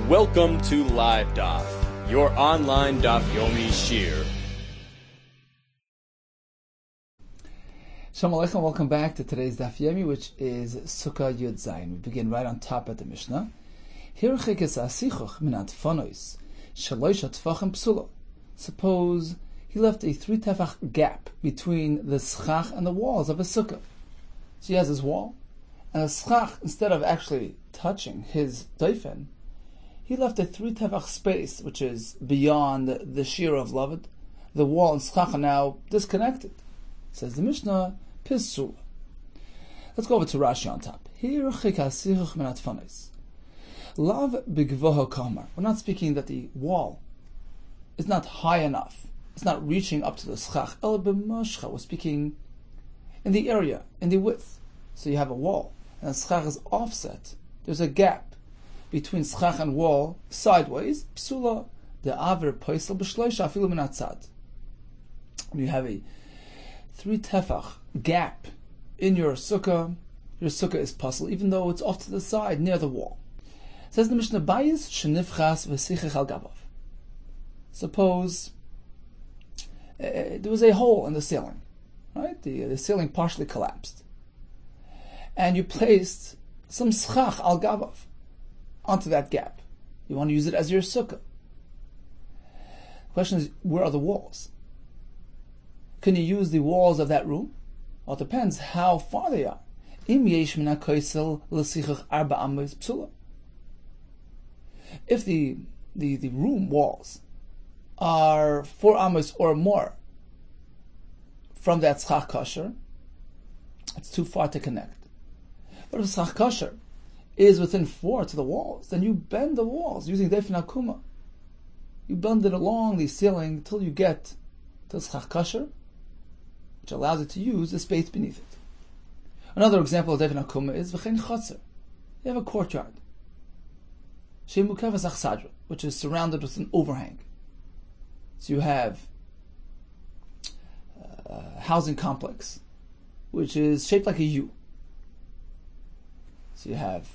Welcome to Live Daf, your online Daf Yomi Shir. Shalom Aleichem, welcome back to today's Daf Yomi, which is SUKKAH Yud Zayin. We begin right on top at the Mishnah. Suppose he left a 3 tefach gap between the SUKKAH and the walls of a sukkah. So he has his wall, and the SUKKAH, instead of actually touching his doifen, he left a 3 tefach space, which is beyond the shear of Lavid. The wall and SUKKAH are now disconnected. Says the Mishnah, Pisul. Let's go over to Rashi on top. Lav bigvoho kamar. We're not speaking that the wall is not high enough. It's not reaching up to the SUKKAH. El b'moshcha. We're speaking in the area, in the width. So you have a wall, and the SUKKAH is offset. There's a gap between SUKKAH and wall sideways. Psula de aver poisel b'shloisha afilu min hatzad. When you have a 3 tefach gap in your sukkah is puzzle, even though it's off to the side near the wall. Says the Mishnah, Bayis shenifchas v'sichich al gabav. Suppose there was a hole in the ceiling, right? The ceiling partially collapsed, and you placed some SUKKAH al gabav onto that gap. You want to use it as your sukkah. The question is, where are the walls? Can you use the walls of that room? Well, it depends how far they are. If the room walls are 4 amos or more from that SUKKAH kosher, it's too far to connect. But if SUKKAH kosher is within 4 to the walls, then you bend the walls using defin akuma. You bend it along the ceiling until you get to SUKKAH kosher, which allows it to use the space beneath it. Another example of defin akuma is v'chein chotzer. You have a courtyard, which is surrounded with an overhang. So you have a housing complex, which is shaped like a U. So you have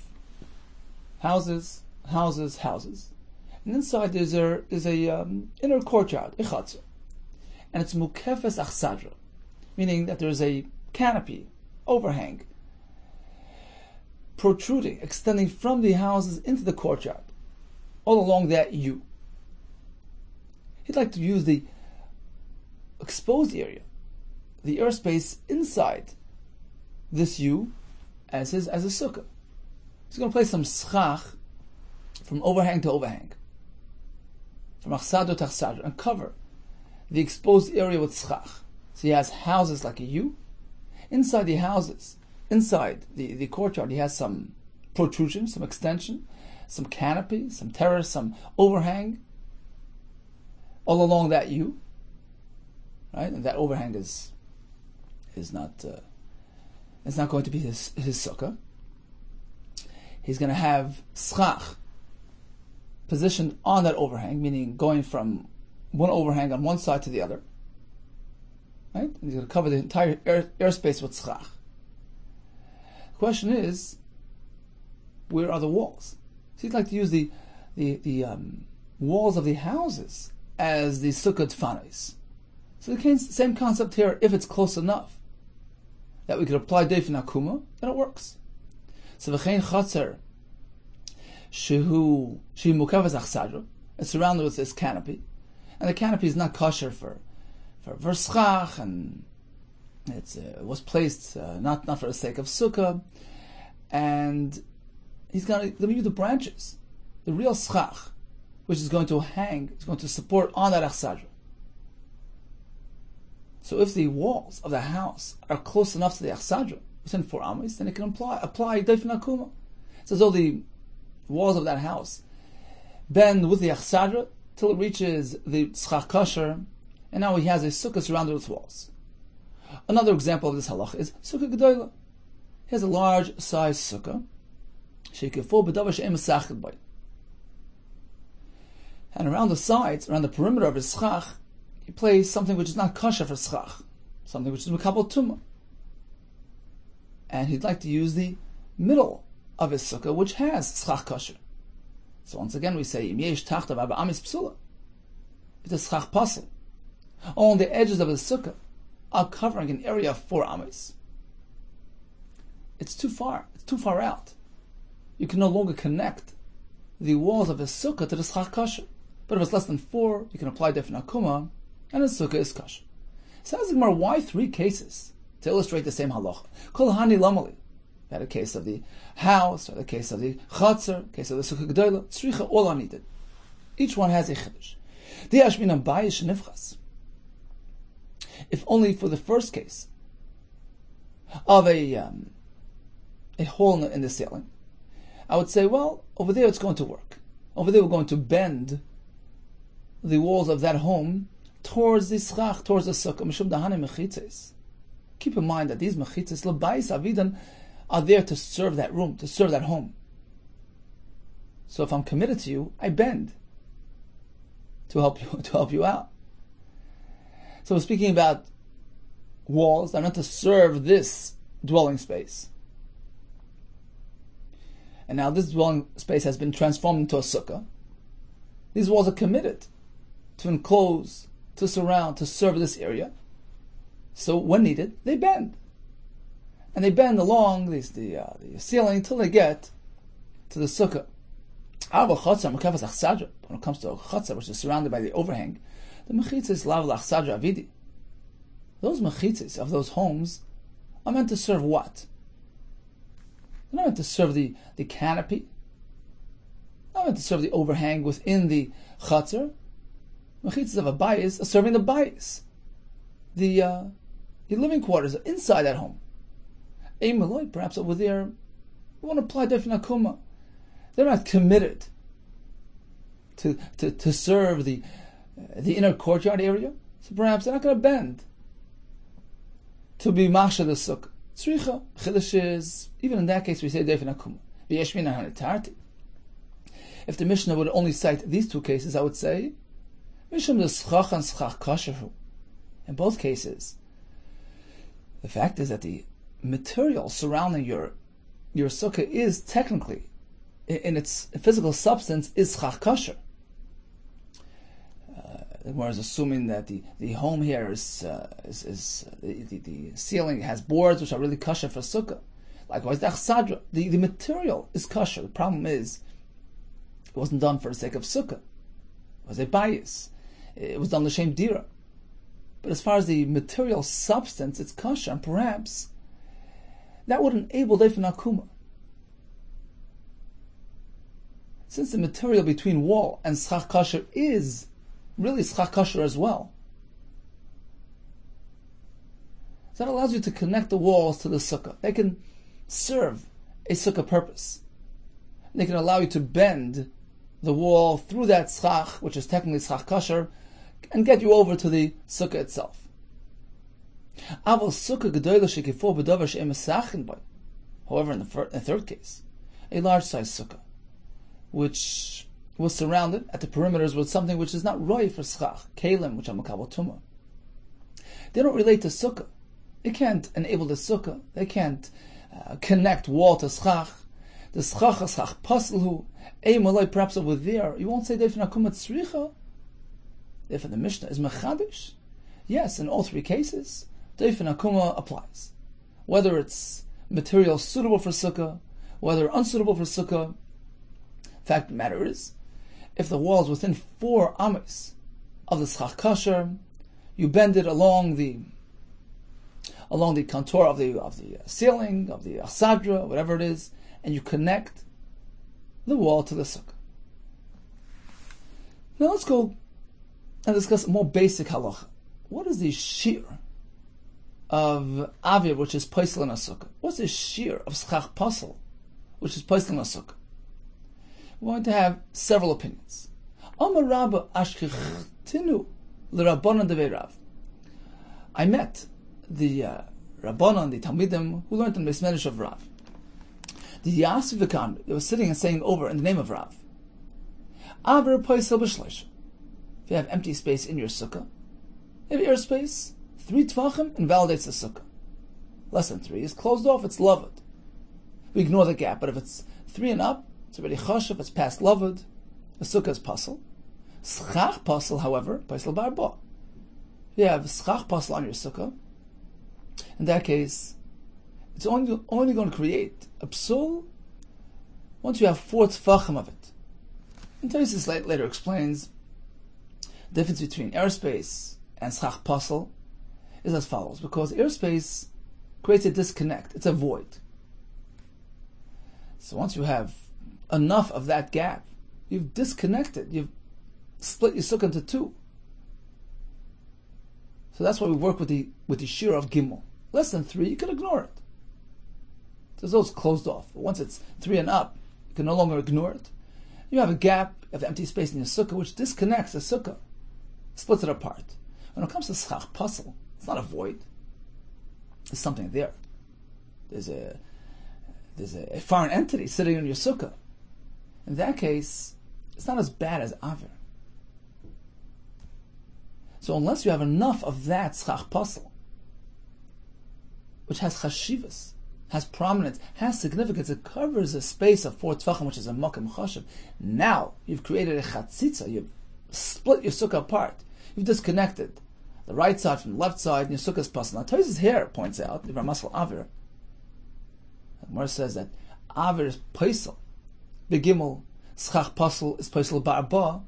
houses, and inside there's a inner courtyard, a chotzer, and it's mukefes achsadra, meaning that there's a canopy, overhang, protruding, extending from the houses into the courtyard, all along that U. He'd like to use the exposed area, the airspace inside this U, as a sukkah. He's going to place some SUKKAH from overhang to overhang, from achsadra to achsadra, and cover the exposed area with SUKKAH. So he has houses like a U. Inside the houses, inside the courtyard, he has some protrusion, some extension, some canopy, some terrace, some overhang, all along that U. Right, and that overhang is not going to be his sukkah. He's going to have SUKKAH positioned on that overhang, meaning going from one overhang on one side to the other. Right? And he's going to cover the entire airspace with SUKKAH. The question is, where are the walls? So he'd like to use the walls of the houses as the sukkah tfanis. So the same concept here. If it's close enough that we could apply defin akuma, then it works. So v'chein chatzer shehu mukavas achsadra. It's surrounded with this canopy, and the canopy is not kosher for SUKKAH, and it was placed not for the sake of sukkah, and he's going to use the branches, the real SUKKAH, which is going to hang, is going to support on that achsadra. So if the walls of the house are close enough to the achsadra, within 4 amos, then it can apply defin akuma. It's as though the walls of that house bend with the achsadra till it reaches the SUKKAH kosher, and now he has a sukkah surrounded with walls. Another example of this halach is sukkah gedola. He has a large size sukkah, and around the sides, around the perimeter of his SUKKAH, he plays something which is not kosher for SUKKAH, something which is mekabel tumah. And he'd like to use the middle of his sukkah, which has SUKKAH kosher. So once again we say, Im yesh tachtav arba amis psula. It's a schach pasel. On the edges of the sukkah are covering an area of 4 amis. It's too far. It's too far out. You can no longer connect the walls of a sukkah to the schach kasher. But if it's less than 4, you can apply different akuma, and the sukkah is kasher. So as Gemara, why 3 cases to illustrate the same halacha? Kol hani lamali. You had a case of the house, or the case of the chatzar, case of the sukkah gedola. Tzricha, all are needed. Each one has a chiddush. Di'ash min bayish nifchas. If only for the first case of a hole in the ceiling, I would say, well, over there it's going to work. Over there we're going to bend the walls of that home towards the schach, towards the sukkah. Mishum dahane mechitzes. Keep in mind that these mechitzes, l'bayis avidan, are there to serve that room, to serve that home. So if I'm committed to you, I bend to help you out. So we're speaking about walls that are not to serve this dwelling space. And now this dwelling space has been transformed into a sukkah. These walls are committed to enclose, to surround, to serve this area. So when needed, they bend. And they bend along the ceiling until they get to the sukkah. When it comes to a chatzah, which is surrounded by the overhang, the mechitzes lav l'achsadra avidi. Those mechitzes of those homes are meant to serve what? They're not meant to serve the canopy. They're not meant to serve the overhang within the chatzar. Mechitzes of a bayis are serving the bayis. The living quarters are inside that home. Perhaps over there, we want to apply different akuma. They're not committed to serve the inner courtyard area, so perhaps they're not going to bend to be masha the sukkah. Tzricha, chiddush is, even in that case, we say different akuma. If the Mishnah would only cite these 2 cases, I would say, Mishum the schach and schach kasherhu. In both cases, the fact is that the material surrounding your sukkah is technically, in its physical substance, is schach kasher. Whereas assuming that the home here is the ceiling has boards which are really kasher for sukkah. Likewise, the achsadra, the material is kasher. The problem is, it wasn't done for the sake of sukkah. It was a bias. It was done l'shem dira. But as far as the material substance, it's kasher, and perhaps that would enable defen akuma. Since the material between wall and schach kasher is really schach kasher as well, so that allows you to connect the walls to the sukkah. They can serve a sukkah purpose. They can allow you to bend the wall through that schach, which is technically schach kasher, and get you over to the sukkah itself. However, in the third case, a large size sukkah, which was surrounded at the perimeters with something which is not roy for schach, kalim, which are makabel tumah. They don't relate to sukkah. They can't enable the sukkah. They can't connect wall to schach. The schach is schach paselhu. Perhaps over there, you won't say defen akuma tzricha. Therefore, the Mishnah is mechadish. Yes, in all 3 cases, defen akuma applies. Whether it's material suitable for sukkah, whether unsuitable for sukkah. Fact of the matter is, if the wall is within 4 amis of the schach kasher, you bend it along the contour of the ceiling, of the achsadra, whatever it is, and you connect the wall to the sukkah. Now let's go and discuss a more basic halacha. What is the shear of avir, which is paisel in a sukkah? What's the shear of schach pasel, which is paisel in a sukkah? We're going to have several opinions. Amar Rabba ashkichtinu l'Rabbanan devei Rav. I met the Rabbanan, the Talmidim, who learned in the Beis of Rav. The Yasif V'Kan, they were sitting and saying over in the name of Rav. Avir paisel b'shleish. If you have empty space in your sukkah, if you have airspace, 3 tvachim invalidates the sukkah. Less than 3 is closed off, it's loved. We ignore the gap, but if it's 3 and up, it's already chashav, it's past loved, A sukkah is pasel. Schach pasel, however, pasel barba. You have schach pasel on your sukkah. In that case, it's only going to create a psul once you have 4 tefachim of it. And Tosis later explains the difference between airspace and schach pasel is as follows, because airspace creates a disconnect, it's a void. So once you have enough of that gap, you've disconnected, you've split your sukkah into 2. So that's why we work with the shira of gimel. Less than 3, you can ignore it. So those closed off. But once it's 3 and up, you can no longer ignore it. You have a gap, you have the empty space in your sukkah, which disconnects the sukkah, splits it apart. When it comes to schach pasel, it's not a void. There's something there. There's a foreign entity sitting in your sukkah. In that case, it's not as bad as aver. So unless you have enough of that schach pasel, which has chashivas, has prominence, has significance, it covers a space of 4 tefachim, which is a makom chashiv. Now you've created a chatzitza, you've split your sukkah apart, you've disconnected the right side from the left side, and your sukkah is pasel. Now Tosis here points out, the Ramasal Aver, the Gemara says that Aver is paisel, begimel, schach pasel is paisel ba'arba.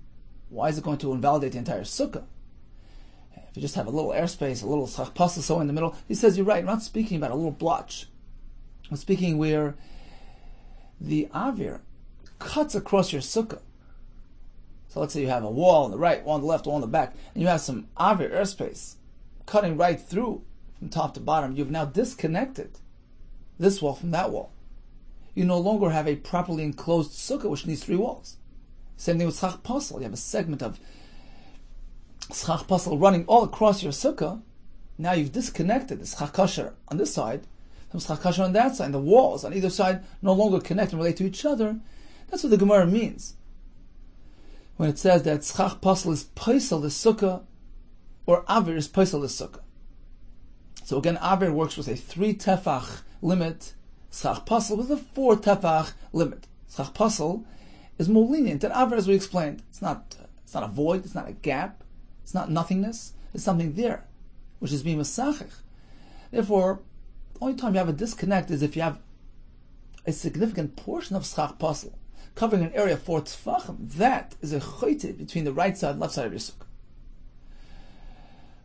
Why is it going to invalidate the entire sukkah? If you just have a little airspace, a little schach pasel so in the middle, he says, you're right, we're not speaking about a little blotch. We're speaking where the Aver cuts across your sukkah. So let's say you have a wall on the right, wall on the left, wall on the back, and you have some Aver airspace cutting right through from top to bottom. You've now disconnected this wall from that wall. You no longer have a properly enclosed sukkah which needs 3 walls. Same thing with schach pasel. You have a segment of schach pasel running all across your sukkah. Now you've disconnected the schach kasher on this side from schach kasher on that side, and the walls on either side no longer connect and relate to each other. That's what the Gemara means when it says that schach pasel is paisel the sukkah, or aver is paisel the sukkah. So again, aver works with a 3 tefach limit, schach pasel with a 4 tefach limit. Schach pasel is more lenient than aver, as we explained. It's not a void, it's not a gap, it's not nothingness, it's something there, which is being masachich. Therefore, the only time you have a disconnect is if you have a significant portion of schach pasel covering an area of 4 tefachim. That is a choyte between the right side and left side of your sukkah.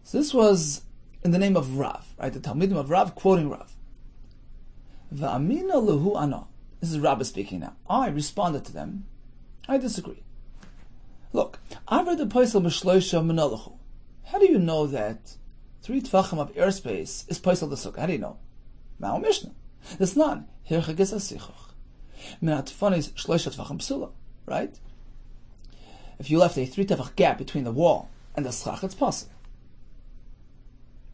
So this was in the name of Rav, right? The Talmidim of Rav quoting Rav. Va'amina lehu ana. This is Rabbi speaking now. I responded to them. I disagree. Look, Aver the paisel b'shloisha minalachu. How do you know that 3 tefachim of airspace is paisel the sukkah? How do you know? Ma'o Mishnah. It's not hirchages asichach. Minat fanis shloisha tefachim psula. Right? If you left a 3 tefach gap between the wall and the schach, it's paisel.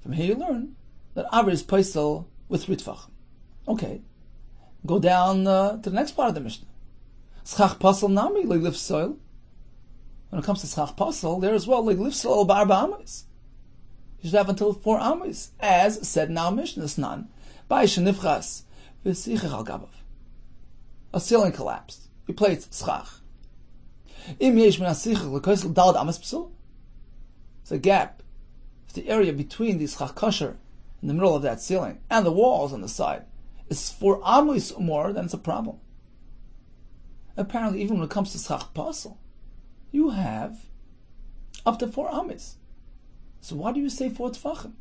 From here you learn that Aver is paisel with 3 tefachim. Okay. Go down to the next part of the Mishnah. Schach pasel nami leglif soil. When it comes to schach pasel, there as well leglif soil ba'arba amis. You should have until 4 amis, as said in our Mishnah. Snan by shenifchas v'sichach al gabav. A ceiling collapsed. You placed schach. Im yesh min asichach l'koisel dalad amis psul. It's a gap. If the area between the schach kasher in the middle of that ceiling and the walls on the side is 4 amos or more, then it's a problem. Apparently, even when it comes to schach pasel, you have up to 4 amos. So why do you say 4 tefachim?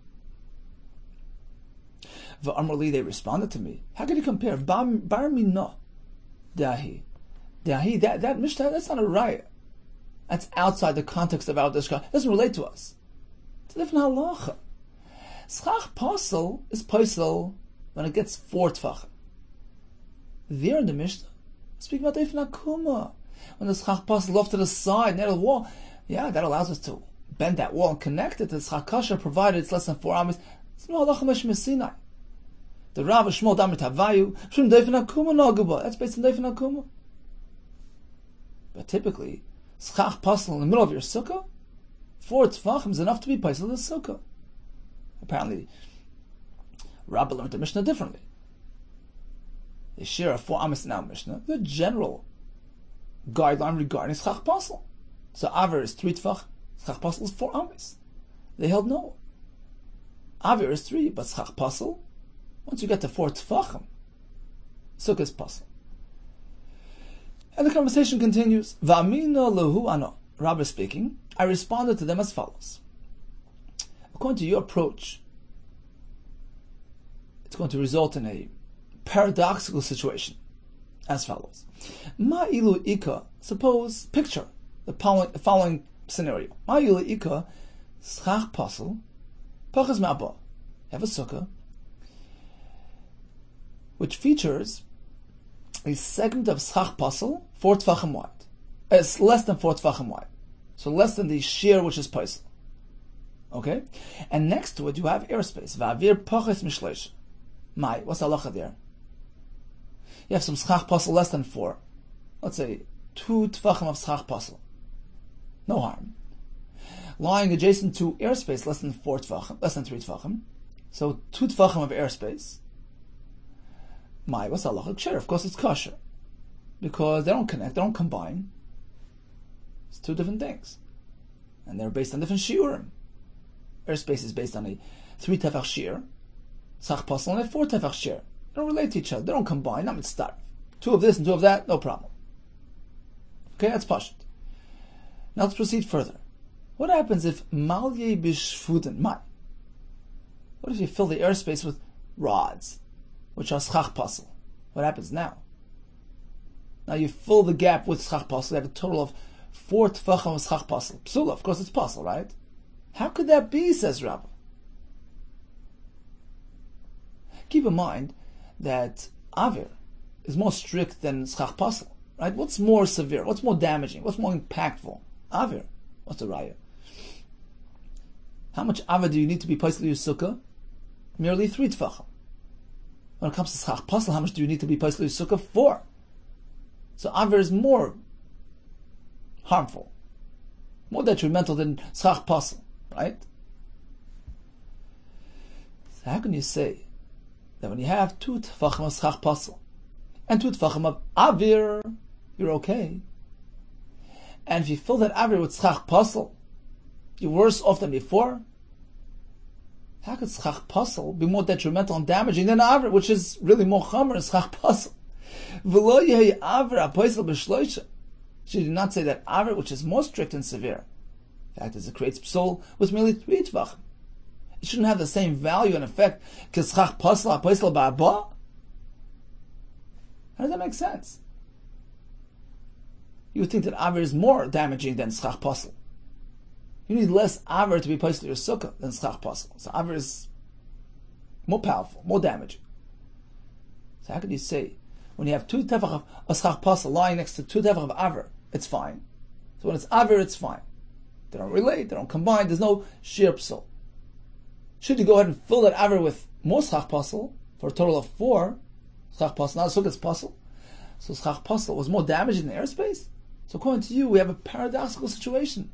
V'amrli, they responded to me. How can you compare? Bar minah dahi. Dahi, that Mishnah, that's not a raya. That's outside the context of our discussion. It doesn't relate to us. It's a different halacha. Schach pasel is paisel when it gets 4 tefachim. There in the Mishnah, speaking about Eifna Kuma, when the schach pasel off to the side, near the wall, yeah, that allows us to bend that wall and connect it to the schach kasher, provided it's less than 4 amos. It's no halacha meshim Sinai. The Rav Shmuel Damrit Havayu, Shum Deifna Kuma Naguba. That's based on Deifna Kuma. But typically, schach pasel in the middle of your sukkah, 4 tefachim is enough to be paisel the sukkah. Apparently, Rabbi learned the Mishnah differently. The share of 4 amos in our Mishnah, the general guideline regarding schach pasel. So Aver is 3 tfach, schach pasel is 4 amis. They held no. Aver is 3, but schach pasel, once you get to 4 tfachim, sukkah is pasel. And the conversation continues. Va'amina lehu ano. Rabbi speaking, I responded to them as follows. According to your approach, it's going to result in a paradoxical situation as follows. Ma ilu ika, suppose, picture the following scenario. Ma ilu ika, schach pasel, pachas ma'aba. You have a sukkah, which features a segment of schach pasel, 4 tfachim wide. It's less than 4 tfachim wide. So less than the shear which is pasel. Okay? And next to it you have airspace. Va'avir pachas mishleish. Mai, what's the halacha there? You have some schach pasel less than 4. Let's say 2 tfachim of schach pasel. No harm. Lying adjacent to airspace less than 4 tfachim, less than 3 tfachim. So 2 tfachim of airspace. Mai, what's the halacha? Sure, of course it's kosher. Because they don't connect, they don't combine. It's 2 different things. And they're based on different shiurim. Airspace is based on a 3 tefach shear. Schach pasel and a 4 tefach shear. They don't relate to each other. They don't combine. Not mitzvah. 2 of this and 2 of that, no problem. Okay, that's pashut. Now let's proceed further. What happens if malye bishfuden mai? What if you fill the airspace with rods, which are schach pasel? What happens now? Now you fill the gap with schach pasel. You have a total of 4 tefachim of schach pasel. Psula, of course it's pasel, right? How could that be, says Rabbi? Keep in mind that Avir is more strict than schach pasel, right? What's more severe? What's more damaging? What's more impactful? Avir. What's the raya? How much Avir do you need to be paisel your sukkah? Merely 3 tefachim. When it comes to schach pasel, how much do you need to be paisel your sukkah? 4. So Avir is more harmful, more detrimental than schach pasel, right? So how can you say that when you have 2 tefachim of schach pasel and 2 tefachim of avir, you're okay? And if you fill that avir with schach pasel, you're worse off than before? How could schach pasel be more detrimental and damaging than avir, which is really more chamer than schach pasel? V'lo yehi avir ha-paisel b'shloisha. She did not say that avir, which is more strict and severe. In fact, as it creates psul with merely 3 tvachim. It shouldn't have the same value and effect as schach pasel ha-paisel ba'aba. How does that make sense? You would think that avir is more damaging than schach pasel. You need less avir to be paisel your sukkah than schach pasel. So avir is more powerful, more damaging. So how could you say when you have 2 tefach of schach pasel lying next to 2 tefach of avir, it's fine? So when it's avir, it's fine. They don't relate, they don't combine, there's no sheer psul. Should you go ahead and fill that avir with more schach pasel for a total of 4 schach pasel? Now the sukkah is pasel. So schach pasel was more damaging than airspace? So according to you, we have a paradoxical situation,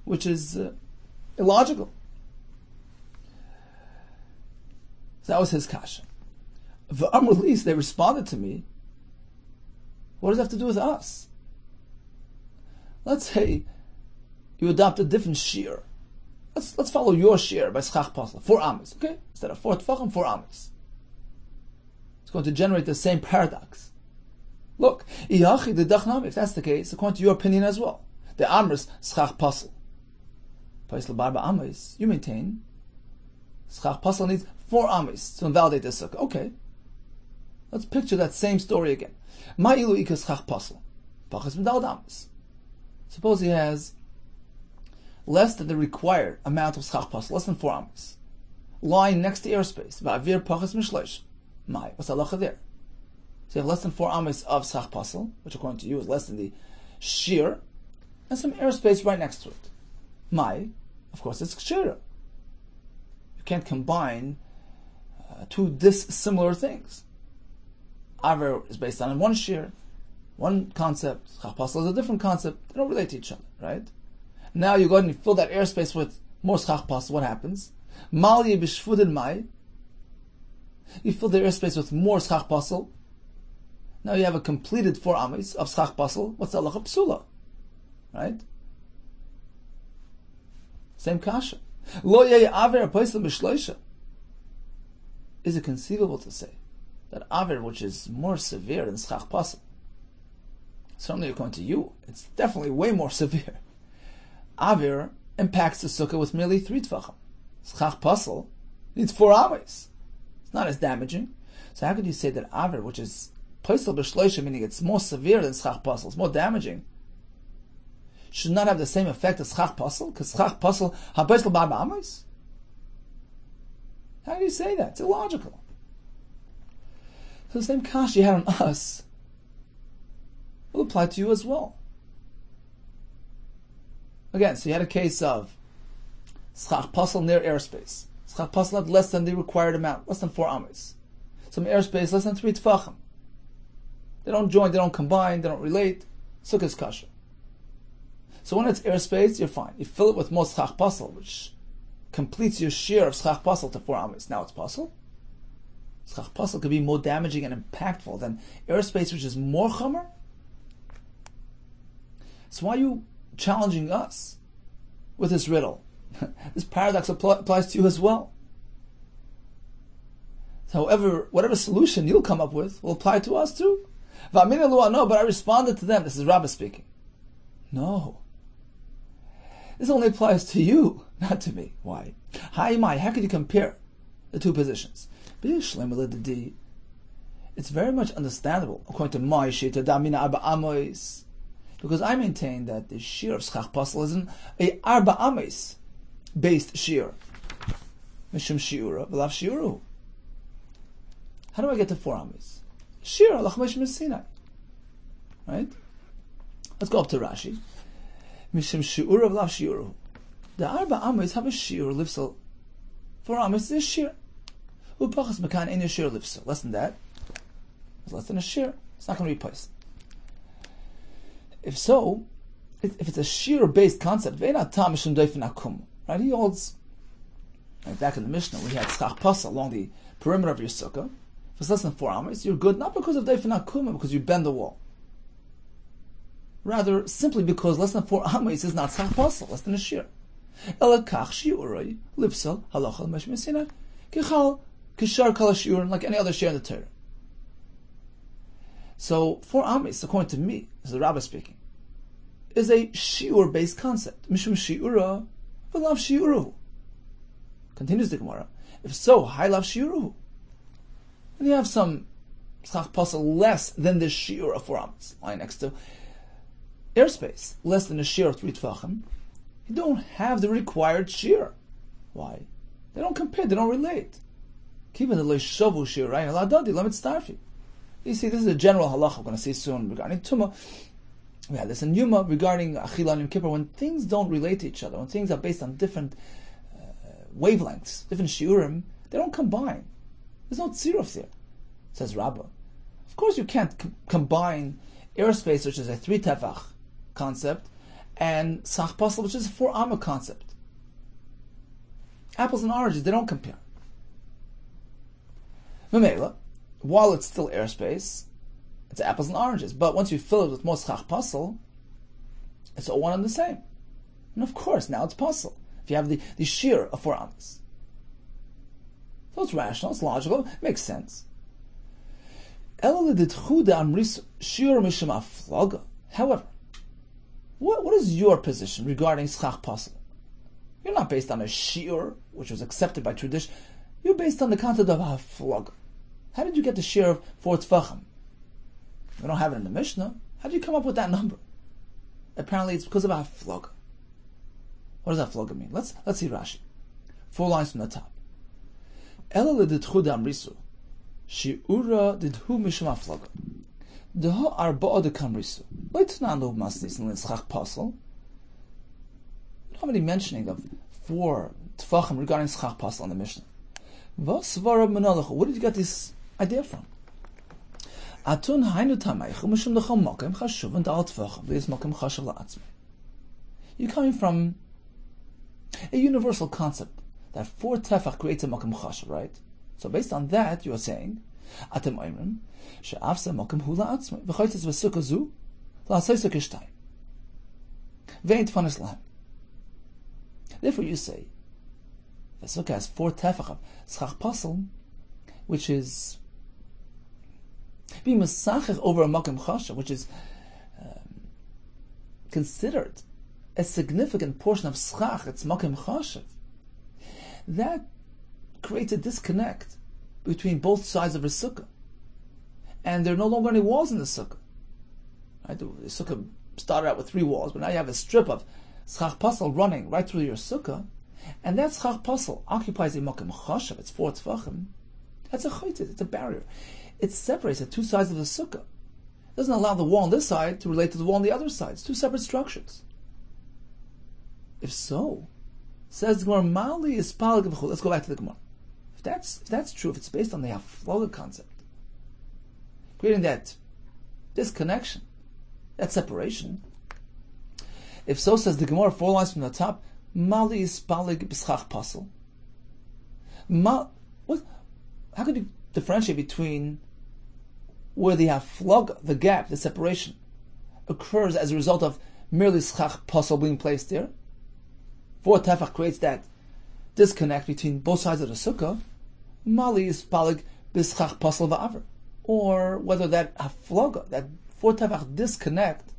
which is illogical. So that was his kasha. V'amr lis, they responded to me, what does that have to do with us? Let's say you adopt a different shear. Let's follow your shear by schach pasel, 4 amis, okay? Instead of 4 tefachim, 4 amis. It's going to generate the same paradox. Look, if that's the case, according to your opinion as well, the amris schach pasel, paisel barba amis, you maintain schach pasel needs 4 amis to invalidate the sukkah. Okay, let's picture that same story again. Ma'ilu ika schach pasel, pachas medal amis. Suppose he has less than the required amount of schach pasel, less than 4 amis, lying next to airspace. Va'avir pachas mishleish. Mai, what's the halacha there? So you have less than 4 amis of schach pasel, which according to you is less than the shear, and some airspace right next to it. Mai, of course, it's kshira. You can't combine 2 dissimilar things. Avir is based on one shear, one concept. Schach pasel is a different concept. They don't relate to each other, right? Now you go ahead and you fill that airspace with more schach pasel. What happens? Malye b'shfudin mai. You fill the airspace with more schach pasel. Now you have a completed 4 amis of schach pasel. What's the halacha psula? Right? Same kasha. Lo yeh aver aposel b'shloisha. Is it conceivable to say that aver, which is more severe than schach pasel, certainly according to you, it's definitely way more severe. Aver impacts the sukkah with merely 3 tvachim. Schach pasel needs 4 amis. It's not as damaging. So how could you say that aver, which is posel b'shloisha, meaning it's more severe than schach pasel, it's more damaging, should not have the same effect as schach pasel? Because schach pasel ha-posel b'arba amis? How do you say that? It's illogical. So the same kash you had on us will apply to you as well. Again, so you had a case of schach pasel near airspace. Schach pasel had less than the required amount, less than 4 amis. Some airspace, less than 3 tfachim. They don't join, they don't combine, they don't relate. Sukkah's kasha. So when it's airspace, you're fine. You fill it with more schach pasel, which completes your share of schach pasel to 4 amis. Now it's pasel. Schach pasel could be more damaging and impactful than airspace, which is more chamer. So why are you challenging us with this riddle? This paradox applies to you as well. However, whatever solution you'll come up with will apply to us too. No, but I responded to them. This is Rabbi speaking. No. This only applies to you, not to me. Why? How could you compare the 2 positions? It's very much understandable, according to my shita damina arba amos, because I maintain that the shear of schach pasel is a arba amos based shear. Mishum shiura, v'lav shiuru. How do I get to 4 amos? Shear, lachmesh Sinai. Right? Let's go up to Rashi. Mishum shiura, v'lav shiuru. The arba amos have a shear lifsel. 4 amos is a shear. Upachas mekan in a shear lifsel. Less than that. It's less than a shear. It's not going to be placed. If so, if it's a shear-based concept, right? He holds, like back in the Mishnah, we had schach pasel along the perimeter of your sukkah. If it's less than 4 amis, you're good, not because of deifin akuma, because you bend the wall. Rather, simply because less than 4 amis is not schach pasel, less than a shear. Elakach shiuroi lifsel halachal meshmesina kichal kishar kala shiurin, like any other shear in the Torah. So 4 amis, according to me, this is the Rabbi speaking, is a shiur-based concept. Mishum shiura, v'lav shiuru. Continues the Gemara. If so, high lav shiuru. And you have some schach pasel less than the shiur of 4 amis, lying next to airspace, less than the shiur of 3 tvachim. You don't have the required shiur. Why? They don't compare, they don't relate. Keeping the leishavu shiur, right? Ladadi, lemit starfi. You see, this is a general halacha we're going to see soon regarding Tumah. We had this in Yuma regarding Achila and Yom Kippur. When things don't relate to each other, when things are based on different wavelengths, different shiurim, they don't combine. There's no tziruf there, says Rabbah. Of course you can't combine airspace, which is a 3 tefach concept, and schach pasel, which is a 4 amma concept. Apples and oranges, they don't compare. Memela, while it's still airspace, it's apples and oranges. But once you fill it with more schach pasel, it's all one and the same. And of course, now it's pasel. If you have the shear of 4 amas. So it's rational, it's logical, it makes sense. However, what is your position regarding schach pasel? You're not based on a shear, which was accepted by tradition. You're based on the concept of haflaga. How did you get the share of 4 tfachim? We don't have it in the Mishnah. How did you come up with that number? Apparently it's because of haflaga. What does haflaga mean? Let's see Rashi. 4 lines from the top. Ela leditchu damrisu. Shi'ura didhu mishum haflaga. Deha arba'a dekamrisu. Leitnanu masnis in l'schach pasel. We don't have any mentioning of 4 tfachim regarding schach pasel in the Mishnah. Where did you get this idea from? You're coming from a universal concept that 4 tefach creates a makom chashav, right? So based on that, you are saying Atem oimrim, she'af ze mokem hu la'atzmai, v'choitzes v'sukkah zu, la'asoi sukkah shtayim. Ve'in tfanis lahem. Therefore you say, the sukkah has 4 tefach of schach pasel, which is being mesachech over a mokem chashav, which is considered a significant portion of schach, it's mokem chashav. That creates a disconnect between both sides of the sukkah. And there are no longer any walls in the sukkah. Right? The sukkah started out with 3 walls, but now you have a strip of schach pasel running right through your sukkah, and that schach pasel occupies a mokem chashav, it's 4 tefachim. That's a chaytit, it's a barrier. It separates the 2 sides of the sukkah. It doesn't allow the wall on this side to relate to the wall on the other side. It's 2 separate structures. If so, says the Gemara, Mali is palig v'chul. Let's go back to the Gemara. If that's true, if it's based on the hafloga concept, creating that disconnection, that separation. If so, says the Gemara, 4 lines from the top, Mali is palig b'schach pasel. What? How could you differentiate between where the hafloga, the gap, the separation, occurs as a result of merely schach pasel being placed there? 4 tefach creates that disconnect between both sides of the sukkah. Mali is palig b'schach pasel va'aver. Or whether that hafloga, that 4 tefach disconnect,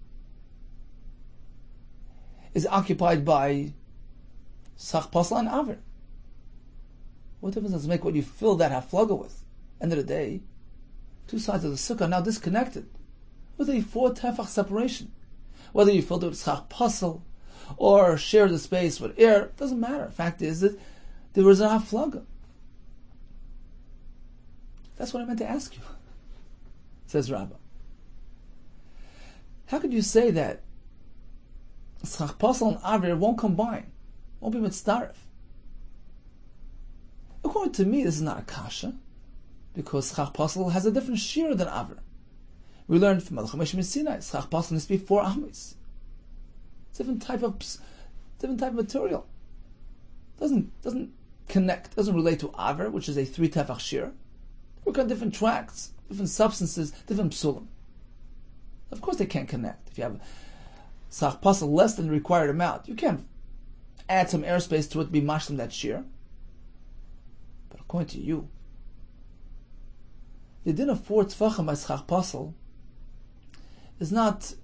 is occupied by schach pasel and aver. What difference does it make what you fill that hafloga with? End of the day, 2 sides of the sukkah are now disconnected with a 4 tefach separation. Whether you filled it with schach pasel or share the space with air, doesn't matter. Fact is that there was a haflaga. That's what I meant to ask you, says Rabbah. How could you say that schach pasel and aver won't combine, won't be mitzdaref? According to me, this is not a kasha, because schach pasel has a different shear than aver. We learned from Malach HaMesh Sinai, schach pasel needs to be 4 amis. Different type of material. Doesn't connect, doesn't relate to aver, which is a 3 tefach shear. Work on different tracks, different substances, different psulim. Of course they can't connect. If you have schach pasel less than the required amount, you can't add some airspace to it to be mashlim that shear. But according to you, the din of 4 tefachim by schach pasel is not.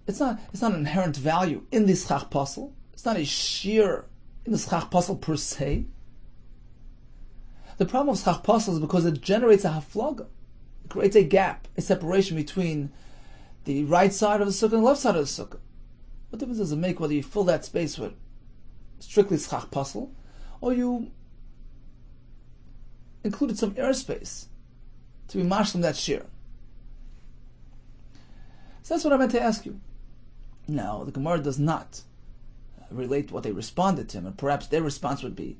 It's not an inherent value in the schach pasel. It's not a shear in the schach pasel per se. The problem of schach pasel is because it generates a haflaga. It creates a gap, a separation between the right side of the sukkah and the left side of the sukkah. What difference does it make whether you fill that space with strictly schach pasel or you included some airspace to be mashlim that shear? So that's what I meant to ask you. Now, the Gemara does not relate what they responded to him, and perhaps their response would be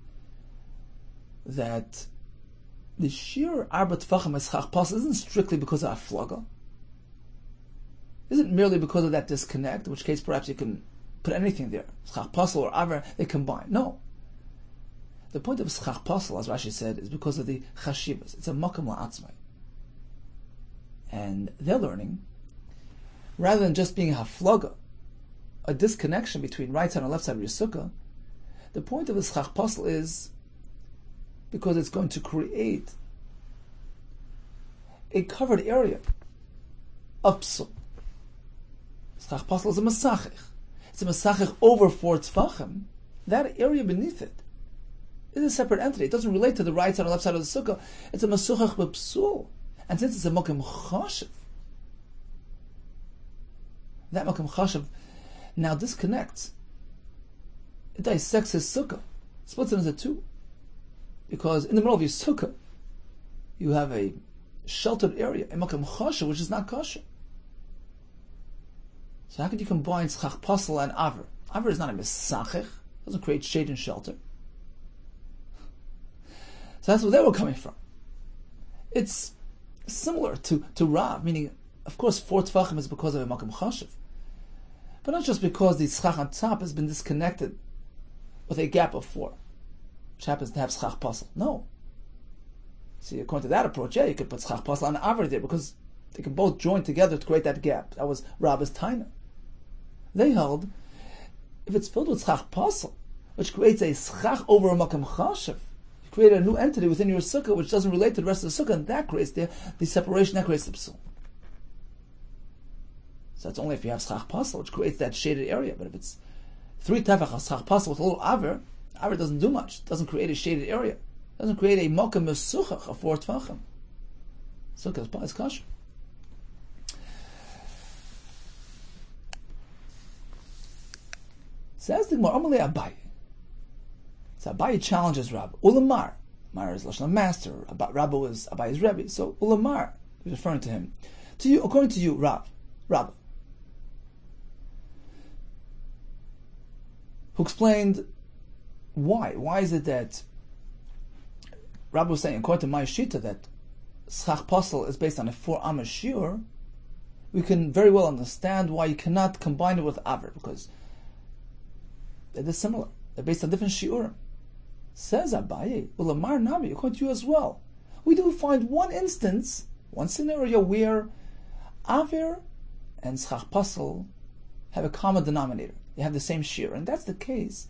that the sheer arba tefachim eschach pasel isn't strictly because of haflaga. Isn't merely because of that disconnect, in which case perhaps you can put anything there. Schach pasel or aver, they combine. No. The point of schach pasel, as Rashi said, is because of the chashivas. It's a makam la'atzmai. And they're learning, rather than just being a haflaga, a disconnection between right side and left side of your sukkah, the point of the schach pasel is because it's going to create a covered area of psul. Schach pasel is a masachich. It's a masachich over 4 tefachim. That area beneath it is a separate entity. It doesn't relate to the right side or left side of the sukkah. It's a masachich b'psul. And since it's a mokem chashiv, that mokem chashiv now disconnects. It dissects his sukkah, splits it into 2. Because in the middle of your sukkah, you have a sheltered area, a makam chasha, which is not kosher. So how could you combine schach pasel and aver? Aver is not a misachich, doesn't create shade and shelter. So that's where they were coming from. It's similar to Rav, meaning, of course, 4 tefachim is because of a makam chashiv. But not just because the schach on top has been disconnected with a gap of 4, which happens to have schach pasel. No. See, according to that approach, yeah, you could put schach pasel and aver there because they can both join together to create that gap. That was Rabbi's taina. They held if it's filled with schach pasel, which creates a schach over a makam chashiv, you create a new entity within your sukkah which doesn't relate to the rest of the sukkah, and that creates the separation, that creates the psul. So that's only if you have schach pasel, which creates that shaded area. But if it's 3 tefach of schach pasel with a little aver doesn't do much. It doesn't create a shaded area. It doesn't create a makam mesuchach of 4 tefachim. Sukkah is kosher. Says the Gemara, Amalei Abaye. So Abaye challenges Rabbi. Ulamar. Mar is Lashon master. Rabbi was Abaye's Rebbe. So Ulamar, he's referring to him. To you, according to you, Rabbi, who explained why. Why is it that Rabbi was saying, according to my shita, that schach pasel is based on a 4 amah shiur? We can very well understand why you cannot combine it with aver, because they're similar. They're based on different shiurim. Says Abaye, Ulamar Nami, according to you as well. We do find one instance, one scenario where aver and schach pasel have a common denominator. They have the same shiur, and that's the case.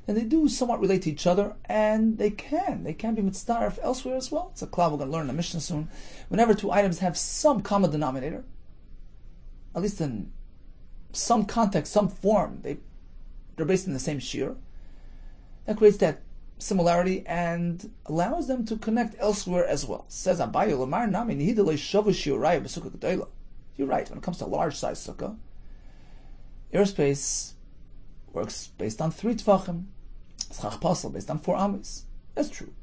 Then they do somewhat relate to each other, and they can be mitzdaref elsewhere as well. It's a klal we're going to learn in the Mishnah soon. Whenever 2 items have some common denominator, at least in some context, some form, they're based in the same shiur. That creates that similarity and allows them to connect elsewhere as well. Says Abaye, Lamar Nami Nihidalei Shavu Shiuraya B'Sukkah G'dayla. You're right. When it comes to a large size sukkah, airspace works based on 3 tefachim. Schach pasel based on 4 amis. That's true.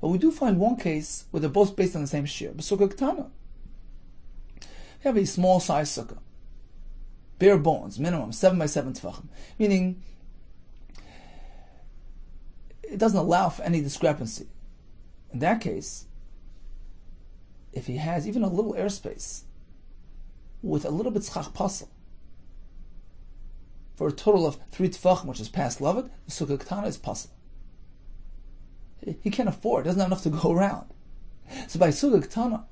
But we do find one case where they're both based on the same shiur. B'Sukkah K'tana. You have a small size sukkah. Bare bones, minimum 7 by 7 tefachim, meaning it doesn't allow for any discrepancy. In that case, if he has even a little airspace with a little bit schach pasel, for a total of 3 tefachim, which is past Lavad, the sukkah ketana is pasel. He can't afford, doesn't have enough to go around. So by sukkah ketana,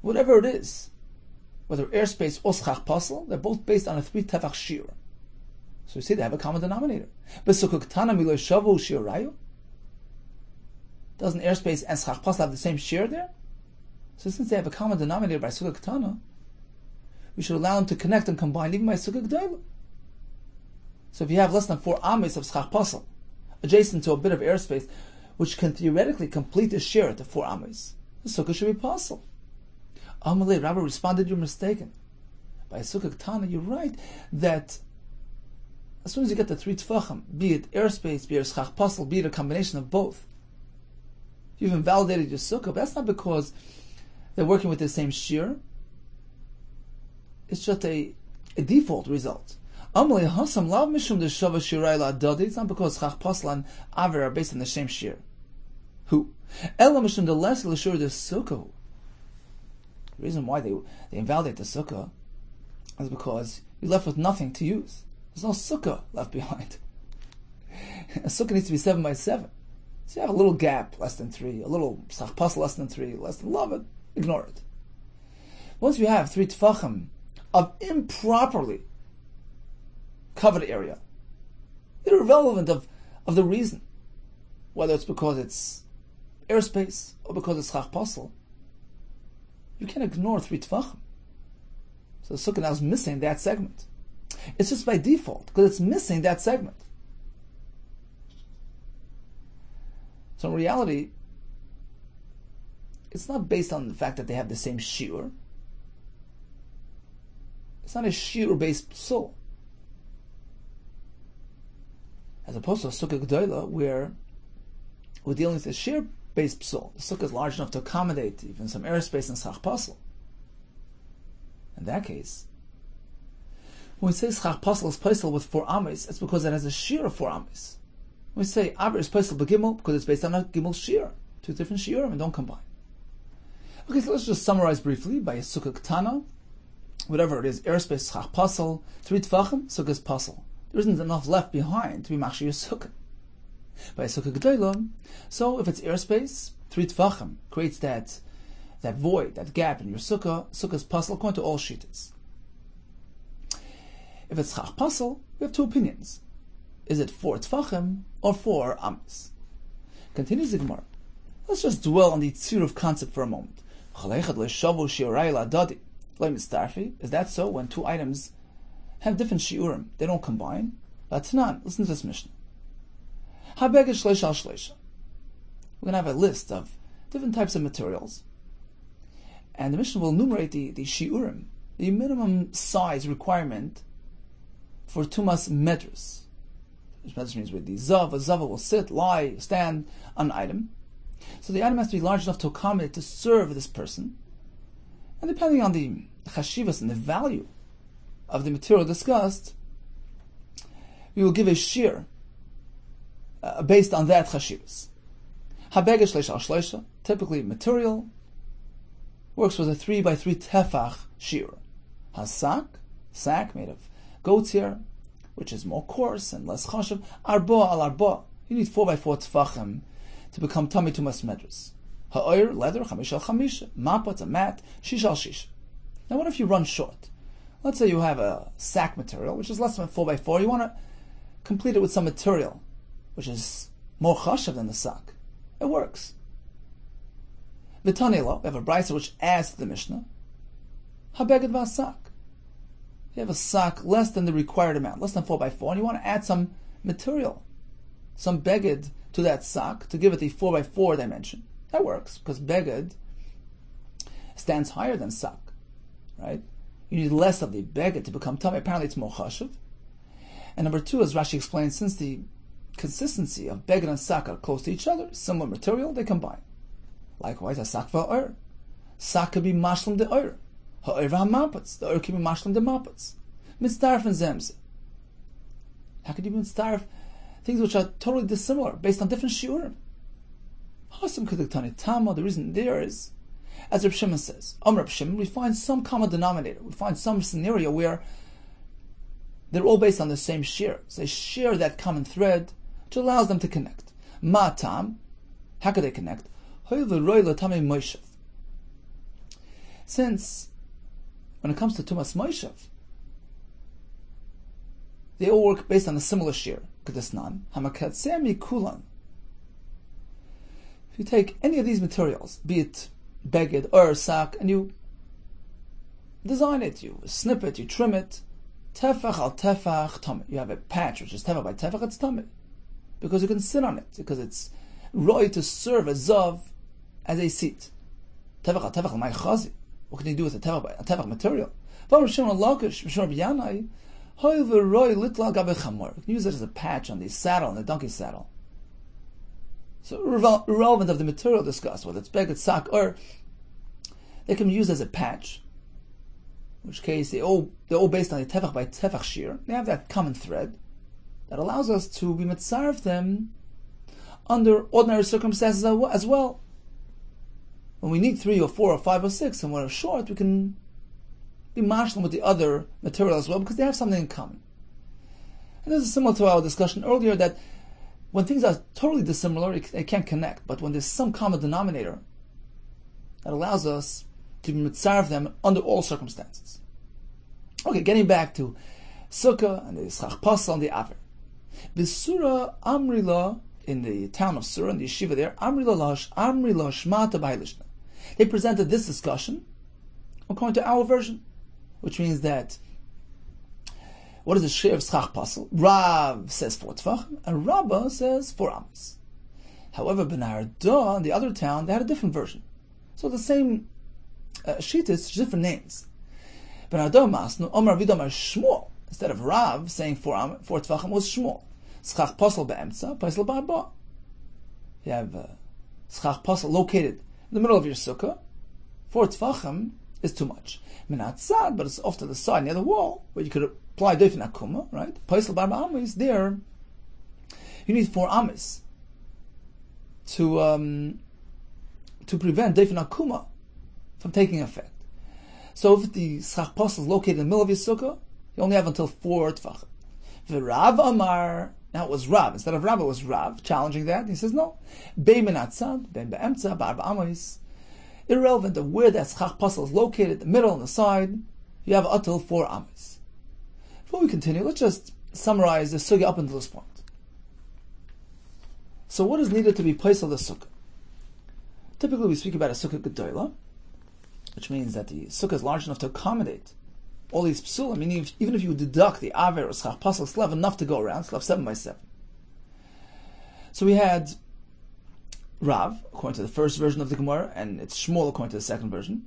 whatever it is, whether airspace or schach pasel, they're both based on a 3 tefach shiur. So you see they have a common denominator. But sukkah ketana miloi shavu shiurayu. Doesn't airspace and schach pasel have the same shiur there? So since they have a common denominator by sukkah ketana, we should allow them to connect and combine even by sukkah g'dayla. So if you have less than 4 amis of schach pasel adjacent to a bit of airspace, which can theoretically complete the shiur to 4 amis, the sukkah should be pasel. Amalei, Rabbi responded, you're mistaken. By sukkah ketana, you're right that as soon as you get the 3 tefachim, be it airspace, be it schach pasel, be it a combination of both, you've invalidated your sukkah. But that's not because they're working with the same shiur. It's just a default result. It's not because schach pasel and aver are based on the same shiur. Who? The reason why they invalidate the sukkah is because you're left with nothing to use. There's no sukkah left behind. A sukkah needs to be 7 by 7. So you have a little gap, less than 3, a little schach pasel less than 3, less than Lavad, ignore it. Once you have 3 tefachim of improperly covered area, irrelevant of the reason, whether it's because it's airspace or because it's schach pasel, you can't ignore 3 tefachim. So the sukkah now is missing that segment. It's just by default, because it's missing that segment. So in reality, it's not based on the fact that they have the same shiur. It's not a shiur-based psul. As opposed to a sukkah g'dayla, where we're dealing with a shiur-based psul. The sukkah is large enough to accommodate even some airspace and schach pasel. In that case, when we say schach pasel is paisel with 4 amis, it's because it has a shiur of 4 amis. When we say aver is paisel b'gimel, because it's based on a gimel shiur. 2 different shiurim and don't combine. Okay, so let's just summarize briefly. By a sukkah ketana, whatever it is, airspace schach pasel, 3 tefachim, sukkah is pasel. There isn't enough left behind to be machshir sukkah. By a sukkah g'dayla, so if it's airspace 3 tefachim creates that void, that gap in your sukkah's puzzle, according to all shittas. If it's schach puzzle, we have two opinions. Is it 4 tefachim or 4 amis? Continues the Gemara. Let's just dwell on the tziruf concept for a moment. Is that so when two items have different shiurim? They don't combine? Listen to this Mishnah. We're going to have a list of different types of materials. And the Mishnah will enumerate the shiurim, the minimum size requirement for tumas medrus. Which medrus means with the zav. A zav will sit, lie, stand on an item. So the item has to be large enough to accommodate, to serve this person. And depending on the chashivas and the value of the material discussed, we will give a shir based on that chashivas. Habeged shleisha al shleisha, typically material, works with a 3 by 3 tefach shir. Hasak, sack made of goat's hair, which is more coarse and less chashiv. Arba al arba, you need 4 by 4 tefachim to become tummy tumas medrus. Ha'oir, leather, chamish al chamish, mapot, a mat, shish al shish. Now what if you run short? Let's say you have a sack material, which is less than 4 by 4. You want to complete it with some material, which is more chashiv than the sack. It works. V'tanilo, we have a brisa which adds to the Mishnah. Habeged v'asak. You have a sack less than the required amount, less than 4 by 4, and you want to add some material, some beged to that sack to give it the 4 by 4 dimension. That works, because beged stands higher than sack, right? You need less of the beged to become tummy. Apparently it's more chashiv. And number 2, as Rashi explains, since the consistency of beged and sack are close to each other, similar material, they combine. Likewise, a sack v'a'or. Sack could be mashlim de or. Ha'or v'hamapatz. The or could be mashlim de mapatz. Mitzdarf and zemze. How could you mitzdarf things which are totally dissimilar, based on different shiurim? Hasam keduktani tama. The reason there is, as Reb Shimon says, Reb Shimon, we find some common denominator. We find some scenario where they're all based on the same shir. So they share that common thread, which allows them to connect. Ma tam. How could they connect? Since when it comes to tumas moishav, they all work based on a similar shir. Kedesnan hamakatsemi kulan. If you take any of these materials, be it beged or sack, and you design it, you snip it, you trim it, tefach al tefach tamid. You have a patch which is tefach by tefach, it's tamid, because you can sit on it, because it's right to serve a zav as a seat. Tefach al tefach my chazi. What can you do with a tefach material? But Rishon Lakish, Rishon Yanai, however, roy litla gabe chamor. You can use it as a patch on the saddle, on the donkey saddle. So irrelevant of the material discussed, whether it's beged, sack, or they can be used as a patch. In which case, they're all based on the tefach by tefach shir. They have that common thread that allows us to be mitzaref them under ordinary circumstances as well. When we need 3 or 4 or 5 or 6 and we're short, we can be mashlim with the other material as well, because they have something in common. And this is similar to our discussion earlier, that when things are totally dissimilar, they can't connect. But when there's some common denominator that allows us to mitzaref them under all circumstances. Okay, getting back to Sukkah and the schach pasal and the aver. B'sura amrila, in the town of Surah, in the yeshiva there, amrila shmata b'hailishna. They presented this discussion according to our version, which means that what is the shir of schach pasal? Rav says 4 tefachim, and Rabbah says 4 amis. However, Benarda, in the other town, they had a different version. So the same shittas, different names. Benarda masnu, Omar Vidamar Shmuel. Instead of Rav saying 4 tefachim, was Shmuel. Schach pasal be'emtza, pasal ba'arba. You have schach pasal located in the middle of your sukkah. 4 tefachim is too much. Minat sad, but it's off to the side near the wall, where you could apply doifin akuma, right? Pasal ba'arba amis, there you need 4 amis to prevent doifin akuma from taking effect. So if the schach pasal is located in the middle of your sukkah, you only have until 4 tefachim. The Rav Amar, Now it was Rav. Instead of Rav, it was Rav, challenging that. He says, no. Bein benatzad, bein be'emtza, ba'arba amois. Irrelevant of where that schach pasel is located, the middle and the side, you have atil 4 amois. Before we continue, let's just summarize the sugya up until this point. So what is needed to be placed on the sukkah? Typically we speak about a sukkah gedola, which means that the sukkah is large enough to accommodate all these psulim. I mean, even if you deduct the aver or schach pasel, still have enough to go around, still have 7 by 7. So we had Rav, according to the first version of the Gemara, and it's Shmuel according to the second version.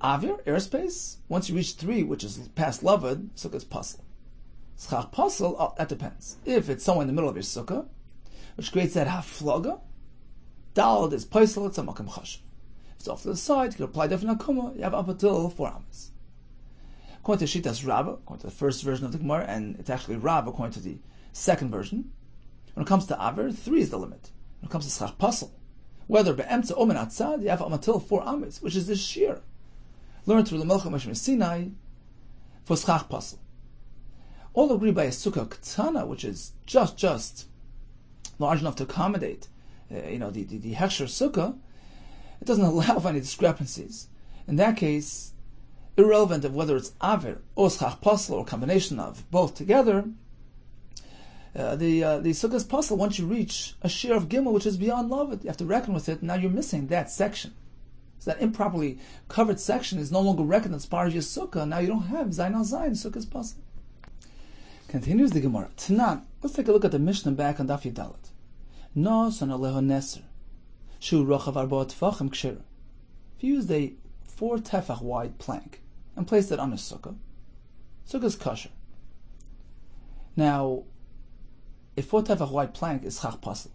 Avir, airspace, once you reach 3, which is past Lavad, sukkah is pasel. Schach pasel, that depends. If it's somewhere in the middle of your sukkah, which creates that haflaga, dalad is pasel, it's a makam chashem. If it's off to the side, you can apply different akuma, you have up until 4 amas. According to Shitas Rabbah, according to the first version of the Gemara, and it's actually Rabbah according to the second version, when it comes to Aver, 3 is the limit. When it comes to Schach Pasel, whether be'emtza or min atzad, you have up until 4 amas, which is this shear. Learned through the Melech Moshe Sinai for Schach Pasel. All agree by a Sukkah Ketana, which is just large enough to accommodate the Hechsher Sukkah. It doesn't allow for any discrepancies. In that case, irrelevant of whether it's Aver or Schach Pasel or a combination of both together, the Sukkah's Pasel, once you reach a shear of Gimel, which is beyond Lavid, you have to reckon with it. Now you're missing that section. So that improperly covered section is no longer reckoned as part of your Sukkah. Now you don't have Zayin al Zayin, Sukkah's Pasel. Continues the Gemara. Tanan, let's take a look at the Mishnah back on Daf Yudalet. No son aleho neser, shu rochav arba tefachim kshira. If you used a 4 tefach wide plank and placed it on a sukkah, sukkah is kosher. Now, a 4 tefach wide plank is chach pasel.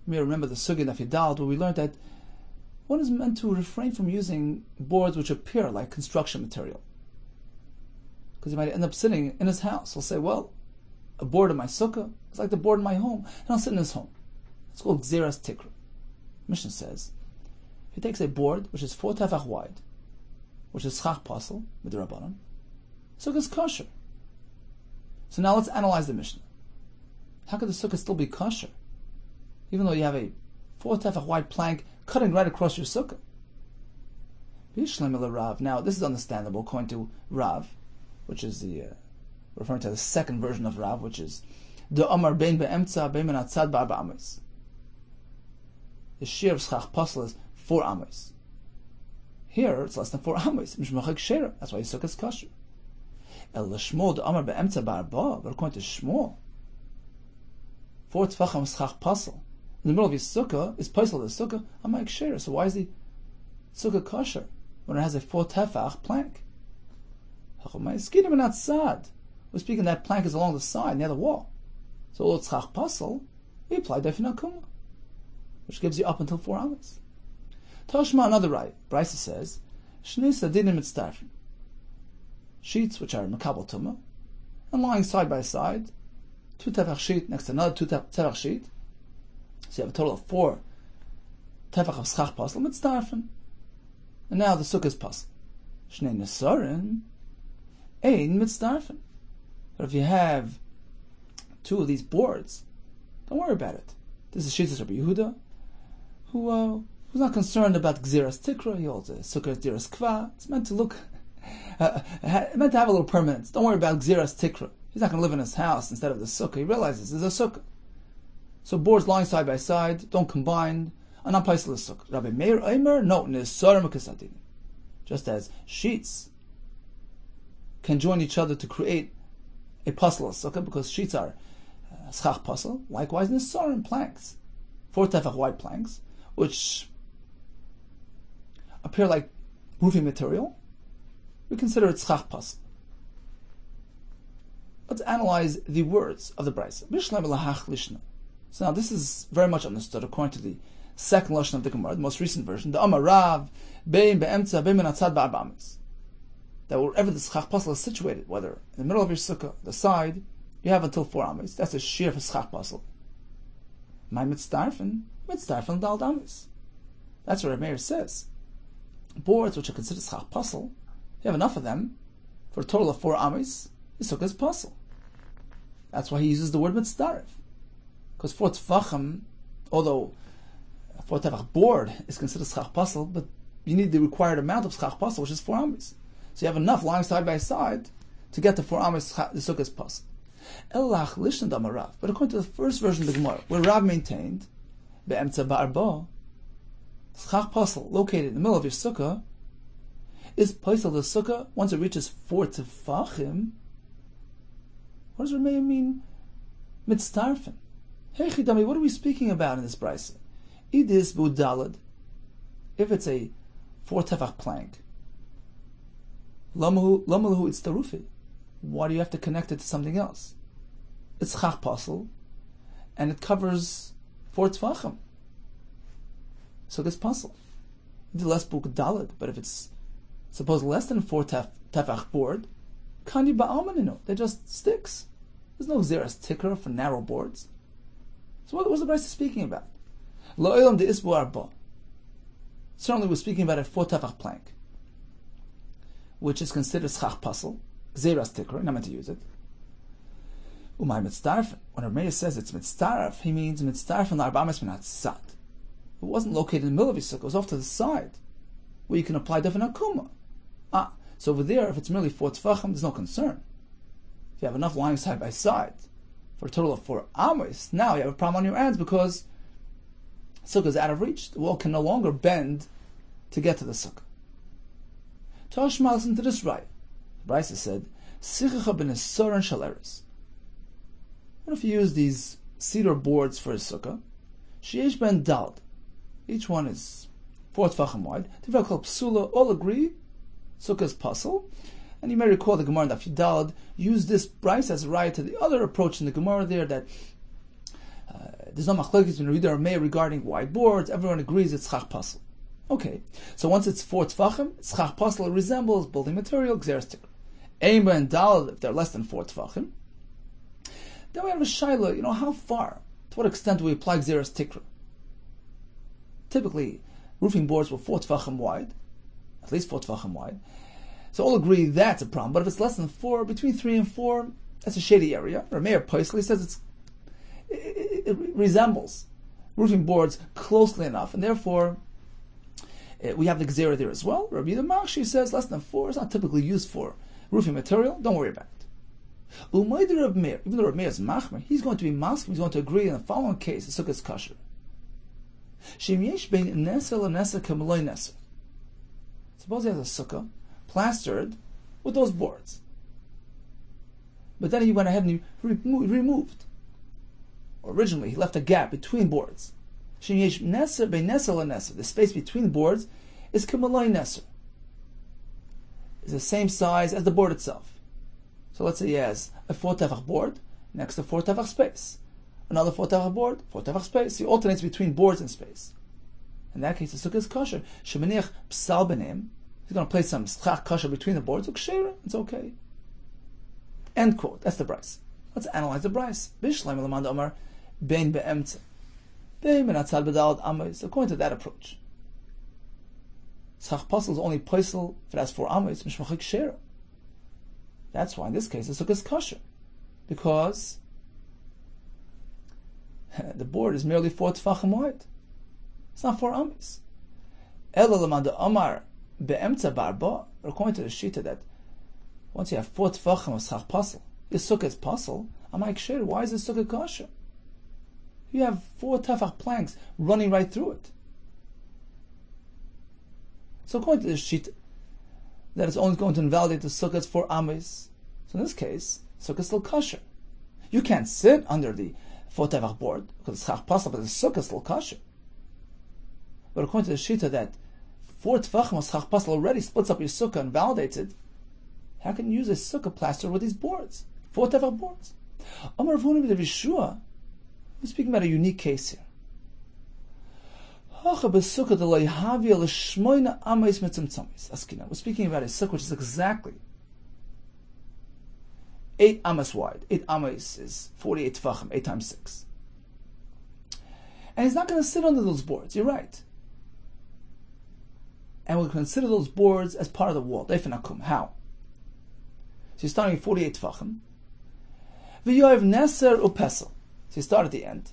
You may remember the sugya of Yidal, where we learned that one is meant to refrain from using boards which appear like construction material, because he might end up sitting in his house. He'll say, well, a board in my sukkah is like the board in my home, and I'll sit in his home. It's called Gzeras Tikra. Mishnah says, if he takes a board which is 4 tefach wide, which is chach pasel, midrabanan, sukkah is kosher. So now let's analyze the Mishnah. How could the sukkah still be kosher, even though you have a 4 tefach wide plank cutting right across your sukkah? Rav. Now this is understandable according to Rav, which is referring to the second version of Rav, which is the Amar bein be'emtza bein benatzad ba'arba amas. The shear of schach pasel is 4 amas. Here it's less than 4 amas. Mishmachak shera. That's why Sukkah is kosher. El l'shmol the Amar be'emtza ba'arba. But according to Shmuel, 4 tefachim schach pasel in the middle of your sukkah is pasel the sukkah. Amayik shera. So why is the sukkah kosher when it has a 4 tefach plank? We're speaking that plank is along the side, near the wall. So all tzchach pasel, we apply defina kuma, which gives you up until 4 amas. Toshma, another right. Brisa says, Shnei sadinim mitzdarfen. Sheets which are makabel tuma, and lying side by side, 2 tefach sheet next to another 2 tefach sheet. So you have a total of 4 tefach of schach pasel mitzdarfen. And now the sukkah is pasel. Shnei nesarim ein mitzdarfen. But if you have 2 of these boards, don't worry about it. This is Shitas Rabbi Yehuda, who's not concerned about Gzeras Tikra. He holds a Sukkah Gzeras Kva. It's meant to look, meant to have a little permanence. Don't worry about Gzeras Tikra. He's not going to live in his house instead of the Sukkah. He realizes there's a Sukkah. So boards lying side by side, don't combine, and not place the Sukkah. Rabbi Meir Eimer, no, Nesarim Kesadim. Just as sheets can join each other to create a pasel sukkah, because sheets are schach pasel. Likewise, nesarim planks, 4 tefach wide planks, which appear like roofing material, we consider it schach pasel. Let's analyze the words of the brisa. Bishlam lahach lishna. So now this is very much understood according to the second lashon of the Gemara, the most recent version. The Amar Rav bein be'emtza bein benatzad ba'arba amas. That wherever the schach pasel is situated, whether in the middle of your sukkah, the side, you have until 4 amas. That's a shear for schach pasel. My mitzdarfen dal amas. That's what Rabbi Meir says. Boards which are considered schach pasel, you have enough of them for a total of 4 amas. The sukkah is pasel. That's why he uses the word mitzdaref. Because 4 tefachim, although 4 tefach board is considered schach pasel, but you need the required amount of schach pasel, which is 4 amis. So you have enough lying side by side to get to 4 amis, the sukkah is pasel. Elach lishna damarav. But according to the first version of the Gemara, where Rav maintained, be'emtza ba'arba, schach pasel, located in the middle of your sukkah, is pasel the sukkah once it reaches 4 tefachim. What does Rameh mean? Mitztarfen. Hey Chidami, what are we speaking about in this brisa? Idis budalad. If it's a 4 tefach plank, lamahu itztarufi. Why do you have to connect it to something else? It's chach pasel, and it covers 4 tefachim. So it's pasel. The less budalad, but if it's suppose less than 4 tefach board, Kandi ba'almanino. They're just sticks. There's no zeras ticker for narrow boards. So what was the Brisa speaking about? Lo'elam de isbu arba. Certainly we're speaking about a 4 tefach plank, which is considered schach pasel, zeras ticker, not meant to use it. Umay mitzdarfen. When Rabbi says it's mitzdarf, he means mitzdarfen la'arbamis min hatzad. It wasn't located in the middle of your sukkah, it was off to the side, where you can apply different akuma. So over there, if it's merely 4 tefachim, there's no concern. If you have enough lying side by side for a total of 4 amos, now you have a problem on your hands because sukkah is out of reach. The wall can no longer bend to get to the sukkah. Tashma, listen to this right. The Brisa said, "Sikkaha ben esoran shaleres." What if you use these cedar boards for a sukkah? Sheyesh ben dald. Each one is 4 tefachim wide. Tivra kol psula, all agree sukkah is pasel, and you may recall the Gemara that Fidalad used this Brisa as a right to the other approach in the Gemara there that there's no machlokes between Reader and Meir regarding wide boards. Everyone agrees it's chach pasel. Okay, so once it's 4 tefachim, it's chach pasel. It resembles building material, gzeres tikkun. Eimba and Dalad, if they're less than 4 tefachim, then we have a shaila. How far, to what extent do we apply gzeres tikkun? Typically, roofing boards were 4 tefachim wide. At least 4 tefachim wide. So all agree that's a problem. But if it's less than 4, between 3 and 4, that's a shady area. Rameir Poisli says it resembles roofing boards closely enough, and therefore we have the gzera there as well. Rabbi Yehuda Kessler says less than 4 is not typically used for roofing material. Don't worry about it. Umaydir Rabbi Meir, even though Rabbi Meir is machmer, he's going to be maskim. He's going to agree in the following case: the sukkah is kosher. Shem yesh bein neser leneser k'maloi neser. Suppose he has a sukkah plastered with those boards, but then he went ahead and he removed. Originally, he left a gap between boards. The space between boards is kamalai neser. It's the same size as the board itself. So let's say he has a 4 tefach board next to 4 tefach space, another 4 tefach board, 4 tefach space. He alternates between boards and space. In that case, the sukkah is kosher. Shemaniach psal benem. He's going to place some schach kosher between the boards. It's okay. End quote. That's the Bryce. Let's analyze the Bryce. Bishleim elamanda omar bein be'emtze. Bein be'natzad bedalad amos. According to that approach, schach pasel is only posel if it has 4 amos. Mishmachik shera. That's why in this case the sukkah is kosher, because the board is merely 4 tefachim wide. It's not 4 amos. Ela lamanda omar be'emtze barba. According to the shita that once you have 4 tefachim of schach pasel, your sukkah is pasel. I'm like, sure, why is the sukkah kosher? You have 4 tefach planks running right through it. So according to the shita, that is only going to invalidate the sukkah is 4 amos. So in this case, sukkah is still kosher. You can't sit under the 4 tefach board because it's schach pasel, but the sukkah is still kosher. But according to the shita that 4 tefachim of schach pasel already splits up your sukkah and validates it, how can you use a sukkah plaster with these boards? 4 tefach boards. Amar Avuni b'Rav Yeshua, we're speaking about a unique case here. We're speaking about a sukkah which is exactly 8 amos wide. 8 amos is 48 tefachim, 8 times 6. And he's not going to sit under those boards, you're right. And we'll consider those boards as part of the wall. How? So you're starting at 48 tefachim. V'yoiv neser upesel. So you start at the end.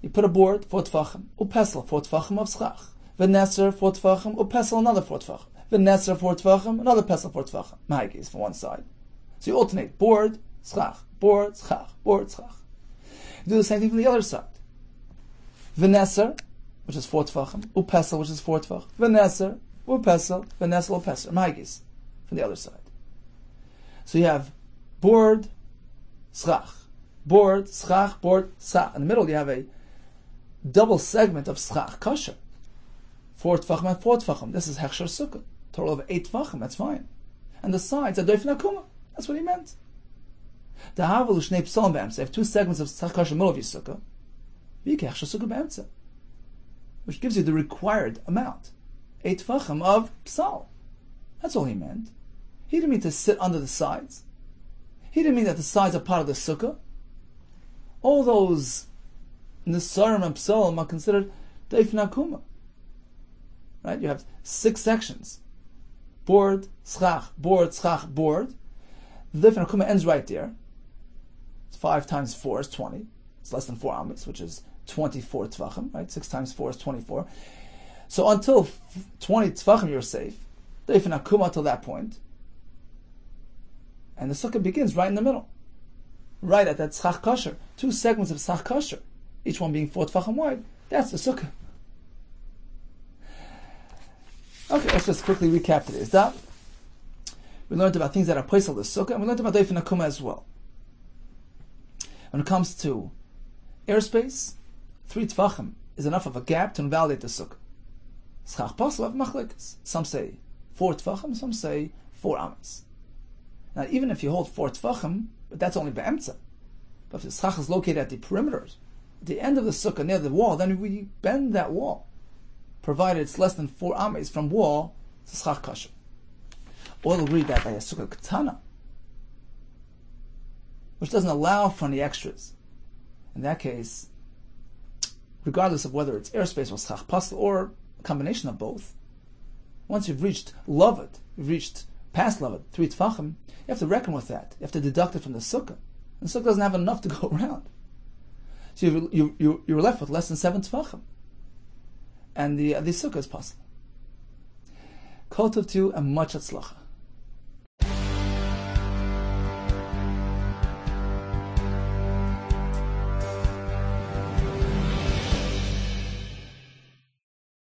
You put a board, 4 tfachim, upesel, 4 tfachim of schach. V'neser, 4 tfachim, upesel, another 4 tfachim. V'neser, 4 tfachim, another pesel, 4 tfachim. Mahikis from one side. So you alternate, board, schach, board, schach, board, schach. You do the same thing from the other side. V'neser, which is 4 tfachim, upesel, which is 4 tfachim. V'neser, upesel, v'nesel, upesel. Mahikis from the other side. So you have board, schach, board, schach, board, schach. In the middle you have a double segment of schach kosher. 4 tfachim and 4 tfachim. This is hechsher sukkah. Total of 8 tfachim, that's fine. And the sides are doifin akuma. That's what he meant. The havelu shnei psalim be'emtza. You have 2 segments of schach kosher in the middle of your sukkah. V'yikeh hechsher sukkah be'emtza, which gives you the required amount. 8 tfachim of psal. That's all he meant. He didn't mean to sit under the sides. He didn't mean that the sides are part of the sukkah. All those nisarim and psalim are considered doifin akuma. Right? You have 6 sections. Board, schach, board, schach, board. The doifin akuma ends right there. It's 5 times 4 is 20. It's less than 4 amis, which is 24 tfachim. Right? 6 times 4 is 24. So until 20 tfachim you're safe. Doifin akuma until that point. And the sukkah begins right in the middle. Right at that schach kosher. 2 segments of schach kosher. Each one being 4 tfachim wide. That's the sukkah. Okay, let's just quickly recap today's daf. We learned about things that are posel the sukkah, and we learned about doifin akuma as well. When it comes to airspace, 3 tfachim is enough of a gap to invalidate the sukkah. Schach posel of machlikas. Some say 4 tfachim, some say 4 amas. Now, even if you hold 4 tfachim, but that's only be'emtza. But if the schach is located at the perimeters, at the end of the sukkah near the wall, then we bend that wall, provided it's less than 4 ames from wall to schach kosher. All agree that by a sukkah katana, which doesn't allow for any extras. In that case, regardless of whether it's airspace or schach pasel or a combination of both, once you've reached Lavet, you've reached past Lavet, 3 tfachim, you have to reckon with that. You have to deduct it from the sukkah. And the sukkah doesn't have enough to go around. So you're left with less than 7 tfachim. And the sukkah is possible. Kol tov to you and much hatzlacha.